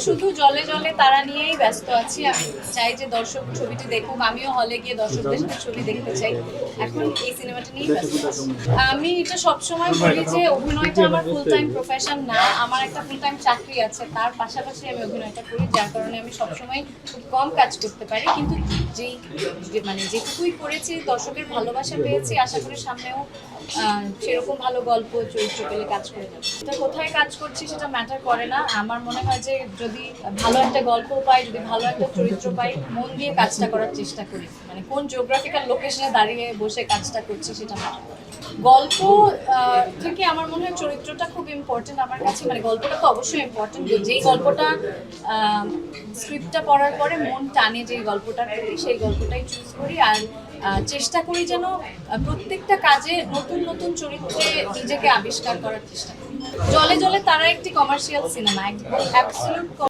শুধু জলে জলে তারা নিয়েই ব্যস্ত আছি। আমি চাই যে দর্শক ছবিটি দেখুক, আমিও হলে গিয়ে দর্শকদের সাথে ছবি দেখতে চাই। এখন এই সিনেমাটা নিয়েই ব্যস্ত আছি। আমি এটা সবসময় বলি যে অভিনয়টা আমার ফুল টাইম প্রফেশন না, আমার একটা ফুল টাইম চাকরি আছে, তার পাশাপাশি আমি অভিনয়টা করি, যার কারণে আমি সবসময় খুব কম কাজ করতে পারি। কিন্তু মানে যেটুকুই করেছি দর্শকের ভালোবাসা পেয়েছি, আশা করি সামনেও সেরকম ভালো গল্প চরিত্র পেলে কাজ করে যাবে। এটা কোথায় কাজ করছি সেটা ম্যাটার করে না। আমার মনে হয় যে যদি ভালো একটা গল্প পাই, যদি ভালো একটা চরিত্র পাই, মন দিয়ে কাজটা করার চেষ্টা করি। মানে কোন জিওগ্রাফিক্যাল লোকেশনে দাঁড়িয়ে বসে কাজটা করছি সেটা ম্যাটার করে। গল্প থেকে আমার মনে হয় চরিত্রটা খুব ইম্পর্টেন্ট আমার কাছে। মানে গল্পটা তো অবশ্যই ইম্পর্টেন্ট, যেই গল্পটা স্ক্রিপ্টটা পড়ার পরে মন টানে যেই গল্পটার প্রতি, সেই গল্পটাই চুজ করি। আর চেষ্টা করি যেন প্রত্যেকটা কাজে নতুন নতুন চরিত্রে নিজেকে আবিষ্কার করার চেষ্টা করি। জলে জলে তারা একটি কমার্শিয়াল সিনেমা, একদম অ্যাবসলিউট